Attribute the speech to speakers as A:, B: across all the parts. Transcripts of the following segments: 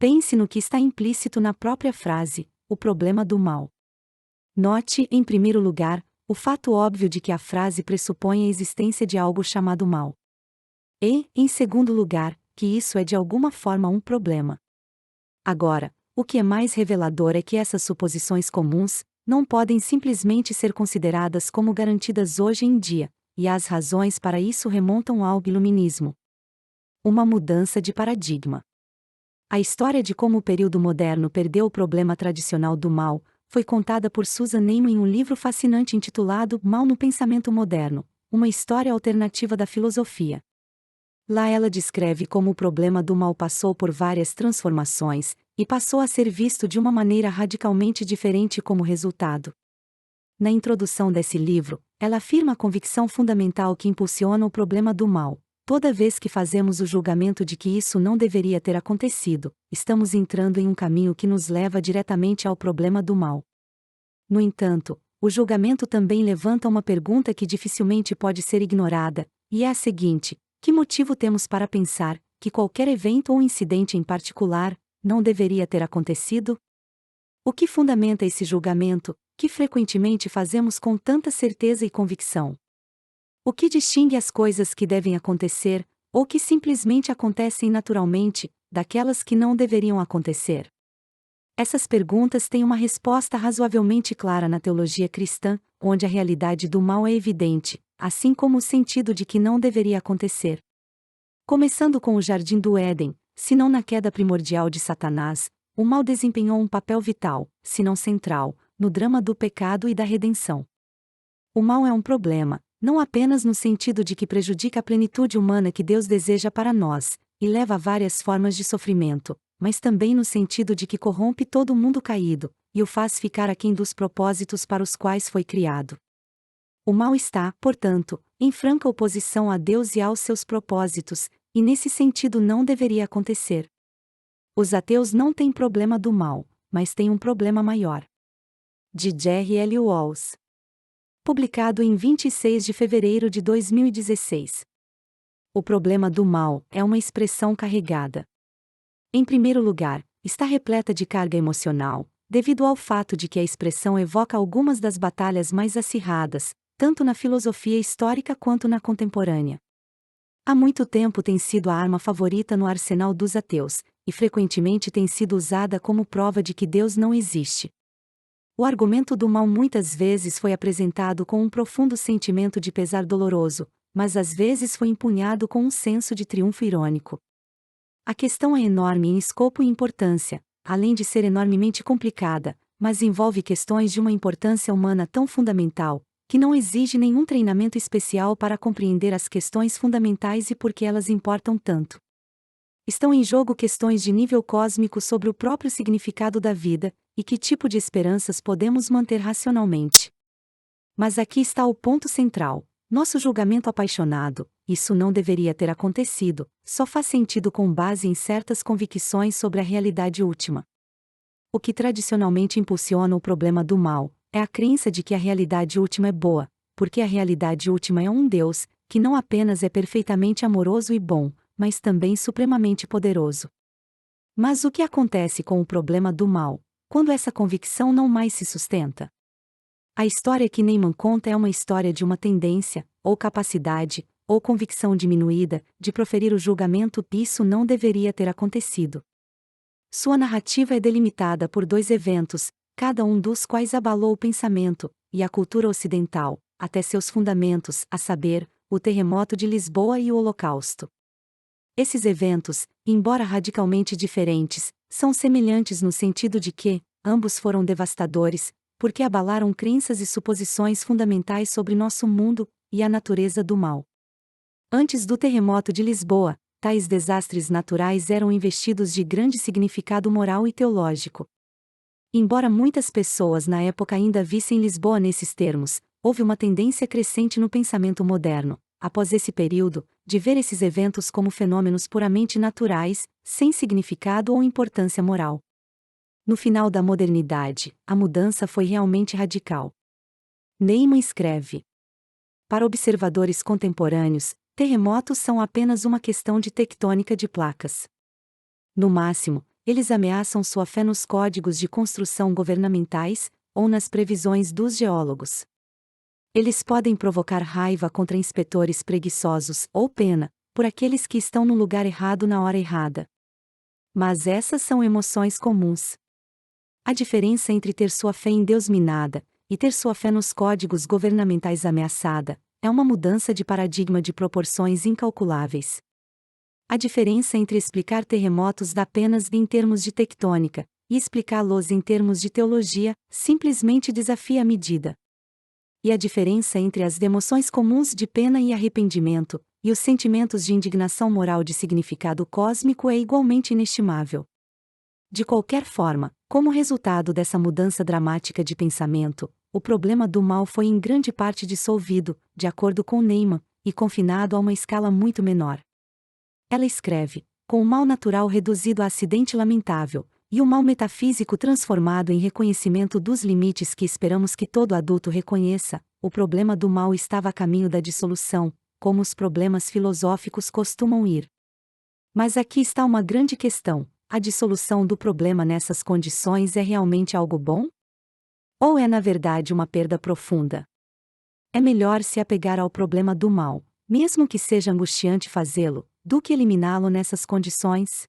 A: Pense no que está implícito na própria frase, o problema do mal. Note, em primeiro lugar, o fato óbvio de que a frase pressupõe a existência de algo chamado mal. E, em segundo lugar, que isso é de alguma forma um problema. Agora, o que é mais revelador é que essas suposições comuns não podem simplesmente ser consideradas como garantidas hoje em dia, e as razões para isso remontam ao iluminismo. Uma mudança de paradigma. A história de como o período moderno perdeu o problema tradicional do mal foi contada por Susan Neiman em um livro fascinante intitulado Mal no Pensamento Moderno, uma história alternativa da filosofia. Lá ela descreve como o problema do mal passou por várias transformações, e passou a ser visto de uma maneira radicalmente diferente como resultado. Na introdução desse livro, ela afirma a convicção fundamental que impulsiona o problema do mal. Toda vez que fazemos o julgamento de que isso não deveria ter acontecido, estamos entrando em um caminho que nos leva diretamente ao problema do mal. No entanto, o julgamento também levanta uma pergunta que dificilmente pode ser ignorada, e é a seguinte: que motivo temos para pensar que qualquer evento ou incidente em particular não deveria ter acontecido? O que fundamenta esse julgamento, que frequentemente fazemos com tanta certeza e convicção? O que distingue as coisas que devem acontecer, ou que simplesmente acontecem naturalmente, daquelas que não deveriam acontecer? Essas perguntas têm uma resposta razoavelmente clara na teologia cristã, onde a realidade do mal é evidente, assim como o sentido de que não deveria acontecer. Começando com o Jardim do Éden, se não na queda primordial de Satanás, o mal desempenhou um papel vital, se não central, no drama do pecado e da redenção. O mal é um problema, não apenas no sentido de que prejudica a plenitude humana que Deus deseja para nós, e leva a várias formas de sofrimento, mas também no sentido de que corrompe todo o mundo caído, e o faz ficar aquém dos propósitos para os quais foi criado. O mal está, portanto, em franca oposição a Deus e aos seus propósitos, e nesse sentido não deveria acontecer. Os ateus não têm problema do mal, mas têm um problema maior. De Jerry L. Walls. Publicado em 26 de fevereiro de 2016. O problema do mal é uma expressão carregada. Em primeiro lugar, está repleta de carga emocional, devido ao fato de que a expressão evoca algumas das batalhas mais acirradas, tanto na filosofia histórica quanto na contemporânea. Há muito tempo tem sido a arma favorita no arsenal dos ateus, e frequentemente tem sido usada como prova de que Deus não existe. O argumento do mal muitas vezes foi apresentado com um profundo sentimento de pesar doloroso, mas às vezes foi empunhado com um senso de triunfo irônico. A questão é enorme em escopo e importância, além de ser enormemente complicada, mas envolve questões de uma importância humana tão fundamental, que não exige nenhum treinamento especial para compreender as questões fundamentais e por que elas importam tanto. Estão em jogo questões de nível cósmico sobre o próprio significado da vida, e que tipo de esperanças podemos manter racionalmente. Mas aqui está o ponto central: nosso julgamento apaixonado, isso não deveria ter acontecido, só faz sentido com base em certas convicções sobre a realidade última. O que tradicionalmente impulsiona o problema do mal é a crença de que a realidade última é boa, porque a realidade última é um Deus, que não apenas é perfeitamente amoroso e bom, mas também supremamente poderoso. Mas o que acontece com o problema do mal, quando essa convicção não mais se sustenta? A história que Neiman conta é uma história de uma tendência, ou capacidade, ou convicção diminuída, de proferir o julgamento isso não deveria ter acontecido. Sua narrativa é delimitada por dois eventos, cada um dos quais abalou o pensamento e a cultura ocidental, até seus fundamentos, a saber, o terremoto de Lisboa e o Holocausto. Esses eventos, embora radicalmente diferentes, são semelhantes no sentido de que, ambos foram devastadores, porque abalaram crenças e suposições fundamentais sobre nosso mundo e a natureza do mal. Antes do terremoto de Lisboa, tais desastres naturais eram investidos de grande significado moral e teológico. Embora muitas pessoas na época ainda vissem Lisboa nesses termos, houve uma tendência crescente no pensamento moderno, após esse período, de ver esses eventos como fenômenos puramente naturais, sem significado ou importância moral. No final da modernidade, a mudança foi realmente radical. Neiman escreve: para observadores contemporâneos, terremotos são apenas uma questão de tectônica de placas. No máximo, eles ameaçam sua fé nos códigos de construção governamentais, ou nas previsões dos geólogos. Eles podem provocar raiva contra inspetores preguiçosos, ou pena, por aqueles que estão no lugar errado na hora errada. Mas essas são emoções comuns. A diferença entre ter sua fé em Deus minada, e ter sua fé nos códigos governamentais ameaçada, é uma mudança de paradigma de proporções incalculáveis. A diferença entre explicar terremotos apenas em termos de tectônica, e explicá-los em termos de teologia, simplesmente desafia a medida. E a diferença entre as emoções comuns de pena e arrependimento, e os sentimentos de indignação moral de significado cósmico é igualmente inestimável. De qualquer forma, como resultado dessa mudança dramática de pensamento, o problema do mal foi em grande parte dissolvido, de acordo com Neyman, e confinado a uma escala muito menor. Ela escreve, com o mal natural reduzido a acidente lamentável, e o mal metafísico transformado em reconhecimento dos limites que esperamos que todo adulto reconheça, o problema do mal estava a caminho da dissolução, como os problemas filosóficos costumam ir. Mas aqui está uma grande questão: a dissolução do problema nessas condições é realmente algo bom? Ou é na verdade uma perda profunda? É melhor se apegar ao problema do mal, mesmo que seja angustiante fazê-lo, do que eliminá-lo nessas condições?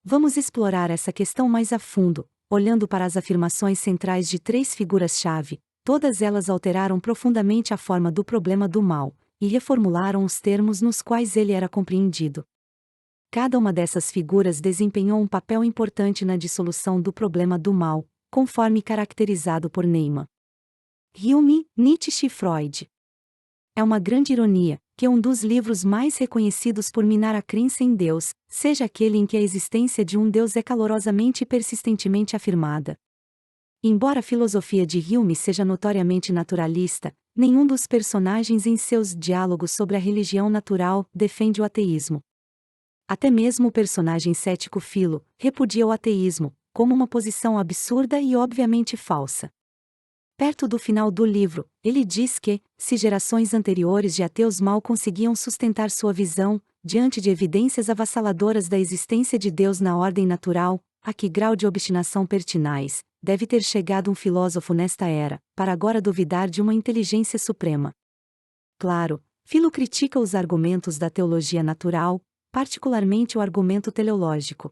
A: Vamos explorar essa questão mais a fundo, olhando para as afirmações centrais de 3 figuras-chave. Todas elas alteraram profundamente a forma do problema do mal, e reformularam os termos nos quais ele era compreendido. Cada uma dessas figuras desempenhou um papel importante na dissolução do problema do mal, conforme caracterizado por Neyman, Hume, Nietzsche e Freud. É uma grande ironia que um dos livros mais reconhecidos por minar a crença em Deus seja aquele em que a existência de um Deus é calorosamente e persistentemente afirmada. Embora a filosofia de Hume seja notoriamente naturalista, nenhum dos personagens em seus diálogos sobre a religião natural defende o ateísmo. Até mesmo o personagem cético Philo repudia o ateísmo, como uma posição absurda e obviamente falsa. Perto do final do livro, ele diz que, se gerações anteriores de ateus mal conseguiam sustentar sua visão, diante de evidências avassaladoras da existência de Deus na ordem natural, a que grau de obstinação pertinaz deve ter chegado um filósofo nesta era, para agora duvidar de uma inteligência suprema. Claro, Philo critica os argumentos da teologia natural, particularmente o argumento teleológico.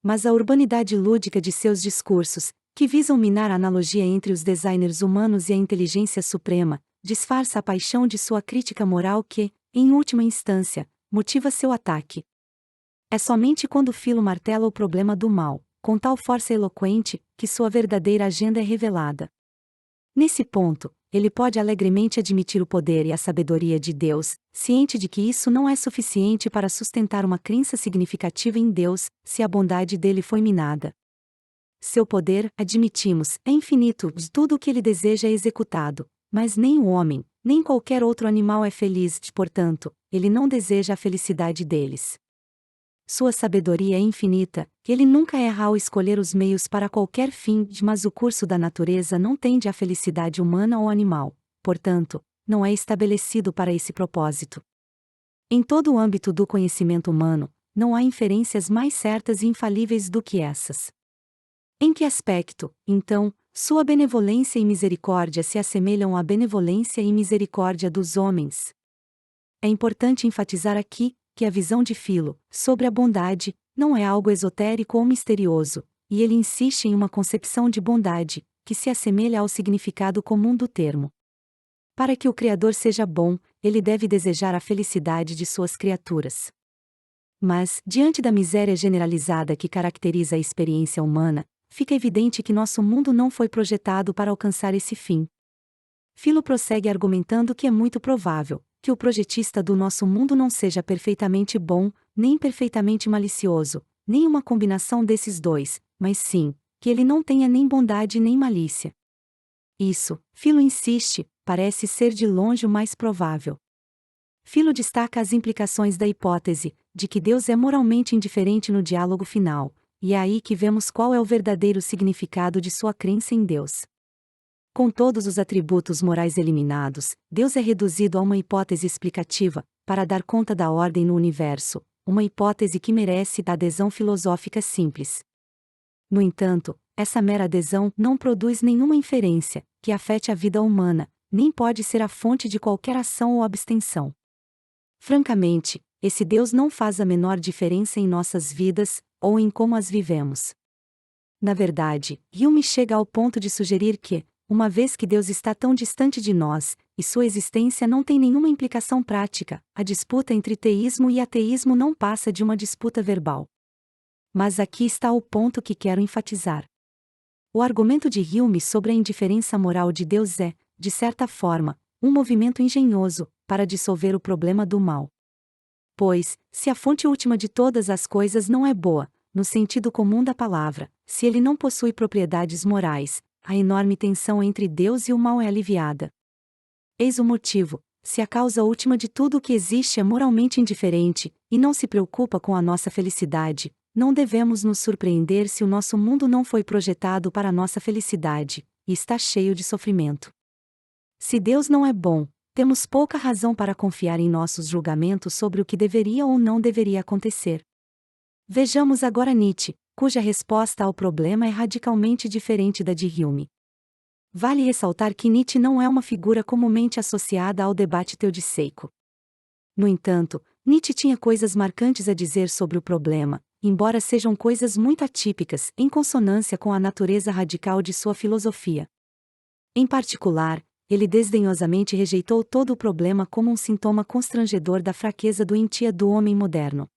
A: Mas a urbanidade lúdica de seus discursos, que visam minar a analogia entre os designers humanos e a inteligência suprema, disfarça a paixão de sua crítica moral que, em última instância, motiva seu ataque. É somente quando Philo martela o problema do mal, com tal força eloquente, que sua verdadeira agenda é revelada. Nesse ponto, ele pode alegremente admitir o poder e a sabedoria de Deus, ciente de que isso não é suficiente para sustentar uma crença significativa em Deus, se a bondade dele foi minada. Seu poder, admitimos, é infinito, tudo o que ele deseja é executado, mas nem o homem, nem qualquer outro animal é feliz, portanto, ele não deseja a felicidade deles. Sua sabedoria é infinita, ele nunca erra ao escolher os meios para qualquer fim, mas o curso da natureza não tende à felicidade humana ou animal, portanto, não é estabelecido para esse propósito. Em todo o âmbito do conhecimento humano, não há inferências mais certas e infalíveis do que essas. Em que aspecto, então, sua benevolência e misericórdia se assemelham à benevolência e misericórdia dos homens? É importante enfatizar aqui que a visão de Philo sobre a bondade não é algo esotérico ou misterioso, e ele insiste em uma concepção de bondade que se assemelha ao significado comum do termo. Para que o Criador seja bom, ele deve desejar a felicidade de suas criaturas. Mas, diante da miséria generalizada que caracteriza a experiência humana, fica evidente que nosso mundo não foi projetado para alcançar esse fim. Philo prossegue argumentando que é muito provável que o projetista do nosso mundo não seja perfeitamente bom, nem perfeitamente malicioso, nem uma combinação desses dois, mas sim, que ele não tenha nem bondade nem malícia. Isso, Philo insiste, parece ser de longe o mais provável. Philo destaca as implicações da hipótese de que Deus é moralmente indiferente no diálogo final, e é aí que vemos qual é o verdadeiro significado de sua crença em Deus. Com todos os atributos morais eliminados, Deus é reduzido a uma hipótese explicativa, para dar conta da ordem no universo, uma hipótese que merece a adesão filosófica simples. No entanto, essa mera adesão não produz nenhuma inferência que afete a vida humana, nem pode ser a fonte de qualquer ação ou abstenção. Francamente, esse Deus não faz a menor diferença em nossas vidas, ou em como as vivemos. Na verdade, Hume chega ao ponto de sugerir que, uma vez que Deus está tão distante de nós, e sua existência não tem nenhuma implicação prática, a disputa entre teísmo e ateísmo não passa de uma disputa verbal. Mas aqui está o ponto que quero enfatizar. O argumento de Hume sobre a indiferença moral de Deus é, de certa forma, um movimento engenhoso para dissolver o problema do mal. Pois, se a fonte última de todas as coisas não é boa, no sentido comum da palavra, se ele não possui propriedades morais, a enorme tensão entre Deus e o mal é aliviada. Eis o motivo: se a causa última de tudo o que existe é moralmente indiferente, e não se preocupa com a nossa felicidade, não devemos nos surpreender se o nosso mundo não foi projetado para a nossa felicidade, e está cheio de sofrimento. Se Deus não é bom, temos pouca razão para confiar em nossos julgamentos sobre o que deveria ou não deveria acontecer. Vejamos agora Nietzsche, cuja resposta ao problema é radicalmente diferente da de Hume. Vale ressaltar que Nietzsche não é uma figura comumente associada ao debate teodiceico. No entanto, Nietzsche tinha coisas marcantes a dizer sobre o problema, embora sejam coisas muito atípicas, em consonância com a natureza radical de sua filosofia. Em particular, ele desdenhosamente rejeitou todo o problema como um sintoma constrangedor da fraqueza doentia do homem moderno.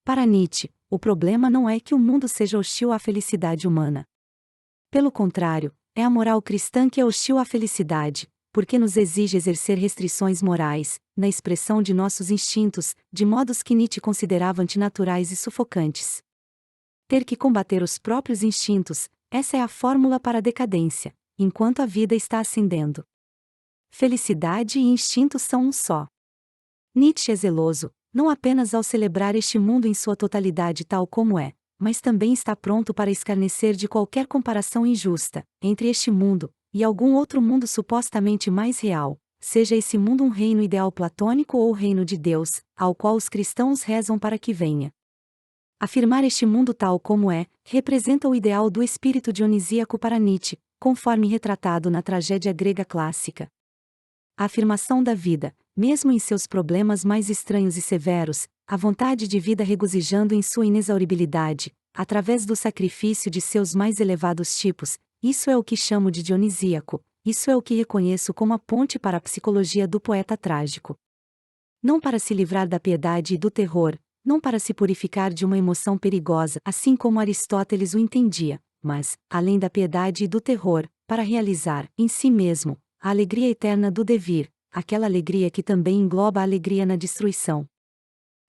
A: Para Nietzsche, o problema não é que o mundo seja hostil à felicidade humana. Pelo contrário, é a moral cristã que é hostil à felicidade, porque nos exige exercer restrições morais, na expressão de nossos instintos, de modos que Nietzsche considerava antinaturais e sufocantes. Ter que combater os próprios instintos, essa é a fórmula para a decadência, enquanto a vida está ascendendo. Felicidade e instinto são um só. Nietzsche é zeloso, não apenas ao celebrar este mundo em sua totalidade tal como é, mas também está pronto para escarnecer de qualquer comparação injusta entre este mundo e algum outro mundo supostamente mais real, seja esse mundo um reino ideal platônico ou o reino de Deus, ao qual os cristãos rezam para que venha. Afirmar este mundo tal como é, representa o ideal do espírito dionisíaco para Nietzsche, conforme retratado na tragédia grega clássica. A afirmação da vida, mesmo em seus problemas mais estranhos e severos, a vontade de vida regozijando em sua inexauribilidade, através do sacrifício de seus mais elevados tipos, isso é o que chamo de dionisíaco, isso é o que reconheço como a ponte para a psicologia do poeta trágico. Não para se livrar da piedade e do terror, não para se purificar de uma emoção perigosa, assim como Aristóteles o entendia, mas, além da piedade e do terror, para realizar, em si mesmo, a alegria eterna do devir, aquela alegria que também engloba a alegria na destruição.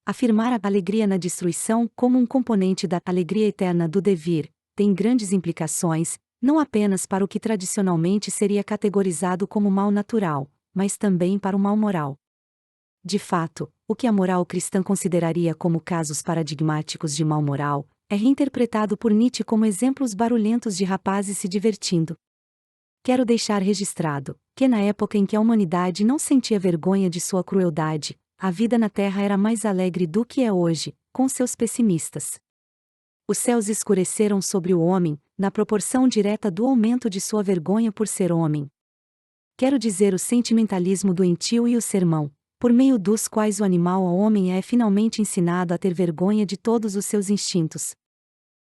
A: Afirmar a alegria na destruição como um componente da alegria eterna do devir, tem grandes implicações, não apenas para o que tradicionalmente seria categorizado como mal natural, mas também para o mal moral. De fato, o que a moral cristã consideraria como casos paradigmáticos de mal moral, é reinterpretado por Nietzsche como exemplos barulhentos de rapazes se divertindo. Quero deixar registrado que na época em que a humanidade não sentia vergonha de sua crueldade, a vida na Terra era mais alegre do que é hoje, com seus pessimistas. Os céus escureceram sobre o homem, na proporção direta do aumento de sua vergonha por ser homem. Quero dizer o sentimentalismo doentio e o sermão, por meio dos quais o animal ao homem é finalmente ensinado a ter vergonha de todos os seus instintos.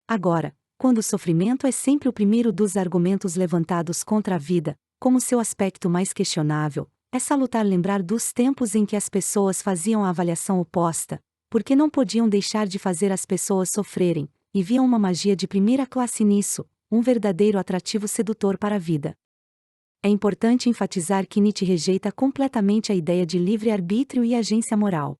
A: Agora, quando o sofrimento é sempre o primeiro dos argumentos levantados contra a vida, como seu aspecto mais questionável, é salutar lembrar dos tempos em que as pessoas faziam a avaliação oposta, porque não podiam deixar de fazer as pessoas sofrerem, e viam uma magia de primeira classe nisso, um verdadeiro atrativo sedutor para a vida. É importante enfatizar que Nietzsche rejeita completamente a ideia de livre-arbítrio e agência moral.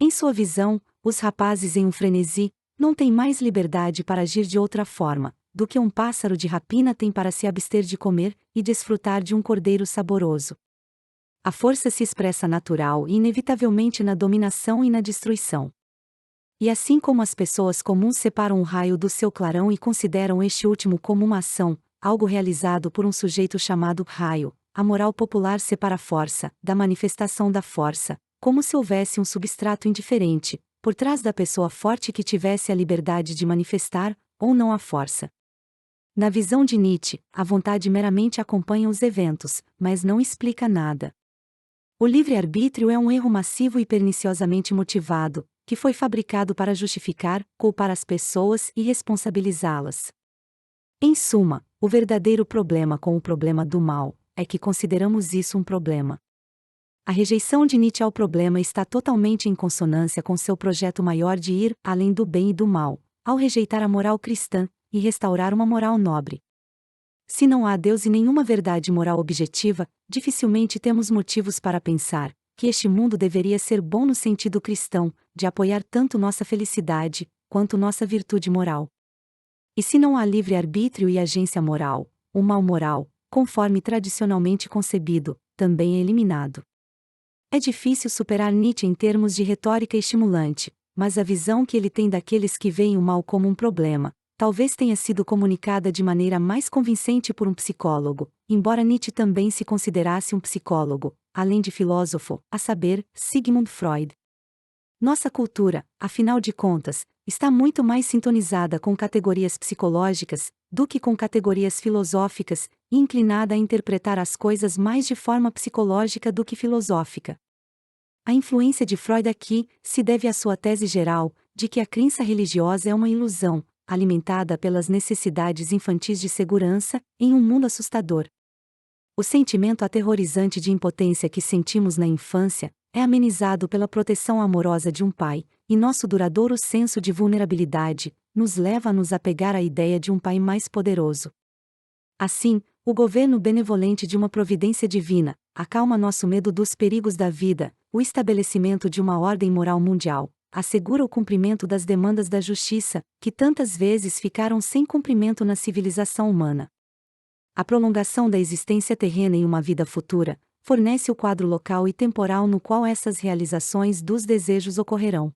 A: Em sua visão, os rapazes em um frenesi não têm mais liberdade para agir de outra forma do que um pássaro de rapina tem para se abster de comer e desfrutar de um cordeiro saboroso. A força se expressa natural e inevitavelmente na dominação e na destruição. E assim como as pessoas comuns separam o raio do seu clarão e consideram este último como uma ação, algo realizado por um sujeito chamado raio, a moral popular separa a força da manifestação da força, como se houvesse um substrato indiferente, por trás da pessoa forte que tivesse a liberdade de manifestar, ou não a força. Na visão de Nietzsche, a vontade meramente acompanha os eventos, mas não explica nada. O livre-arbítrio é um erro massivo e perniciosamente motivado, que foi fabricado para justificar, culpar as pessoas e responsabilizá-las. Em suma, o verdadeiro problema com o problema do mal é que consideramos isso um problema. A rejeição de Nietzsche ao problema está totalmente em consonância com seu projeto maior de ir além do bem e do mal, ao rejeitar a moral cristã e restaurar uma moral nobre. Se não há Deus e nenhuma verdade moral objetiva, dificilmente temos motivos para pensar que este mundo deveria ser bom no sentido cristão, de apoiar tanto nossa felicidade quanto nossa virtude moral. E se não há livre-arbítrio e agência moral, o mal moral, conforme tradicionalmente concebido, também é eliminado. É difícil superar Nietzsche em termos de retórica estimulante, mas a visão que ele tem daqueles que veem o mal como um problema, talvez tenha sido comunicada de maneira mais convincente por um psicólogo, embora Nietzsche também se considerasse um psicólogo, além de filósofo, a saber, Sigmund Freud. Nossa cultura, afinal de contas, está muito mais sintonizada com categorias psicológicas do que com categorias filosóficas, e inclinada a interpretar as coisas mais de forma psicológica do que filosófica. A influência de Freud aqui se deve à sua tese geral, de que a crença religiosa é uma ilusão, alimentada pelas necessidades infantis de segurança, em um mundo assustador. O sentimento aterrorizante de impotência que sentimos na infância é amenizado pela proteção amorosa de um pai, e nosso duradouro senso de vulnerabilidade nos leva a nos apegar à ideia de um pai mais poderoso. Assim, o governo benevolente de uma providência divina acalma nosso medo dos perigos da vida, o estabelecimento de uma ordem moral mundial assegura o cumprimento das demandas da justiça, que tantas vezes ficaram sem cumprimento na civilização humana. A prolongação da existência terrena em uma vida futura fornece o quadro local e temporal no qual essas realizações dos desejos ocorrerão.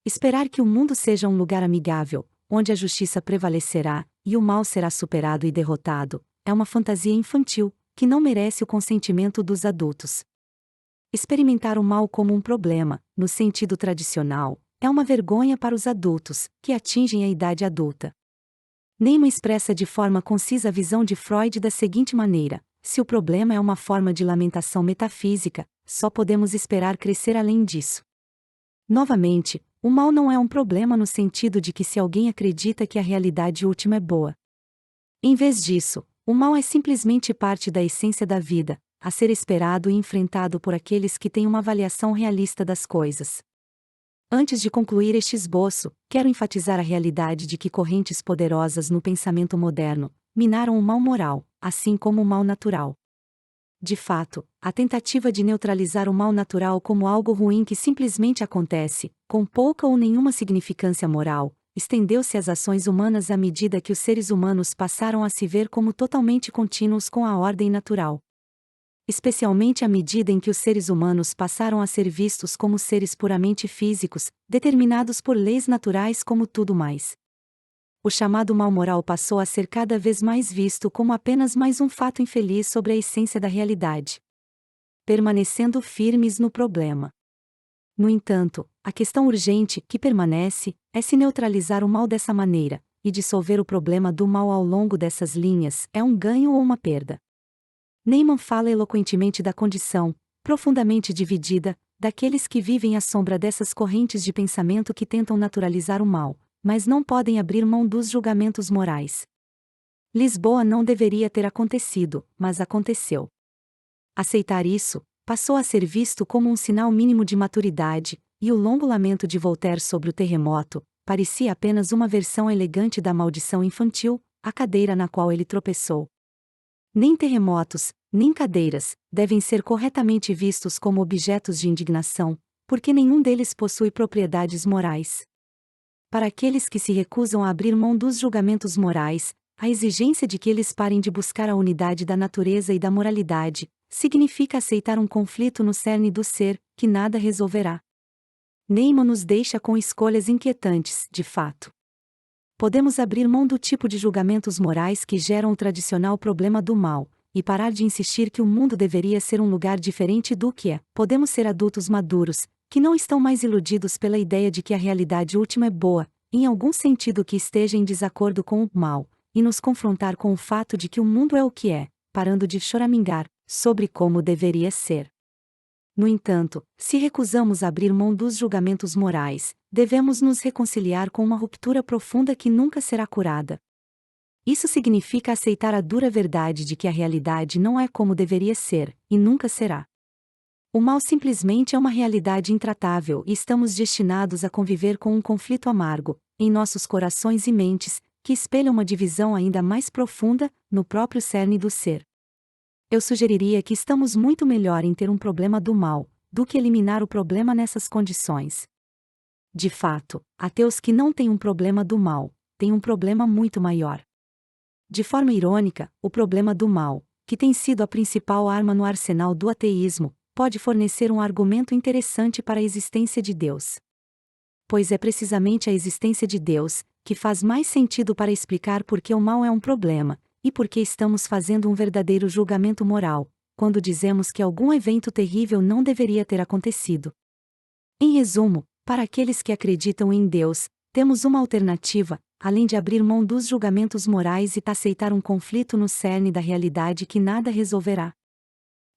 A: Esperar que o mundo seja um lugar amigável, onde a justiça prevalecerá e o mal será superado e derrotado, é uma fantasia infantil, que não merece o consentimento dos adultos. Experimentar o mal como um problema, no sentido tradicional, é uma vergonha para os adultos, que atingem a idade adulta. Neyman expressa de forma concisa a visão de Freud da seguinte maneira: se o problema é uma forma de lamentação metafísica, só podemos esperar crescer além disso. Novamente, o mal não é um problema no sentido de que se alguém acredita que a realidade última é boa. Em vez disso, o mal é simplesmente parte da essência da vida, a ser esperado e enfrentado por aqueles que têm uma avaliação realista das coisas. Antes de concluir este esboço, quero enfatizar a realidade de que correntes poderosas no pensamento moderno minaram o mal moral, assim como o mal natural. De fato, a tentativa de neutralizar o mal natural como algo ruim que simplesmente acontece, com pouca ou nenhuma significância moral, estendeu-se às ações humanas à medida que os seres humanos passaram a se ver como totalmente contínuos com a ordem natural. Especialmente à medida em que os seres humanos passaram a ser vistos como seres puramente físicos, determinados por leis naturais como tudo mais. O chamado mal moral passou a ser cada vez mais visto como apenas mais um fato infeliz sobre a essência da realidade. Permanecendo firmes no problema. No entanto, a questão urgente que permanece é se neutralizar o mal dessa maneira, e dissolver o problema do mal ao longo dessas linhas é um ganho ou uma perda. Neyman fala eloquentemente da condição, profundamente dividida, daqueles que vivem à sombra dessas correntes de pensamento que tentam naturalizar o mal, mas não podem abrir mão dos julgamentos morais. Lisboa não deveria ter acontecido, mas aconteceu. Aceitar isso passou a ser visto como um sinal mínimo de maturidade, e o longo lamento de Voltaire sobre o terremoto parecia apenas uma versão elegante da maldição infantil, a cadeira na qual ele tropeçou. Nem terremotos, nem cadeiras, devem ser corretamente vistos como objetos de indignação, porque nenhum deles possui propriedades morais. Para aqueles que se recusam a abrir mão dos julgamentos morais, a exigência de que eles parem de buscar a unidade da natureza e da moralidade, significa aceitar um conflito no cerne do ser, que nada resolverá. Neyman nos deixa com escolhas inquietantes, de fato. Podemos abrir mão do tipo de julgamentos morais que geram o tradicional problema do mal, e parar de insistir que o mundo deveria ser um lugar diferente do que é. Podemos ser adultos maduros, que não estão mais iludidos pela ideia de que a realidade última é boa, em algum sentido que esteja em desacordo com o mal, e nos confrontar com o fato de que o mundo é o que é, parando de choramingar sobre como deveria ser. No entanto, se recusamos a abrir mão dos julgamentos morais, devemos nos reconciliar com uma ruptura profunda que nunca será curada. Isso significa aceitar a dura verdade de que a realidade não é como deveria ser, e nunca será. O mal simplesmente é uma realidade intratável e estamos destinados a conviver com um conflito amargo, em nossos corações e mentes, que espelha uma divisão ainda mais profunda, no próprio cerne do ser. Eu sugeriria que estamos muito melhor em ter um problema do mal, do que eliminar o problema nessas condições. De fato, ateus que não têm um problema do mal, têm um problema muito maior. De forma irônica, o problema do mal, que tem sido a principal arma no arsenal do ateísmo, pode fornecer um argumento interessante para a existência de Deus. Pois é precisamente a existência de Deus que faz mais sentido para explicar por que o mal é um problema, e por que estamos fazendo um verdadeiro julgamento moral, quando dizemos que algum evento terrível não deveria ter acontecido. Em resumo, para aqueles que acreditam em Deus, temos uma alternativa, além de abrir mão dos julgamentos morais e aceitar um conflito no cerne da realidade que nada resolverá.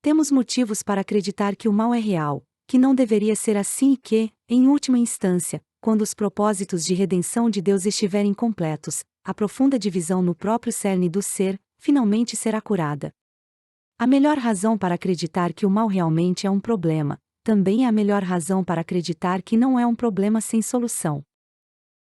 A: Temos motivos para acreditar que o mal é real, que não deveria ser assim e que, em última instância, quando os propósitos de redenção de Deus estiverem completos, a profunda divisão no próprio cerne do ser, finalmente será curada. A melhor razão para acreditar que o mal realmente é um problema, também é a melhor razão para acreditar que não é um problema sem solução.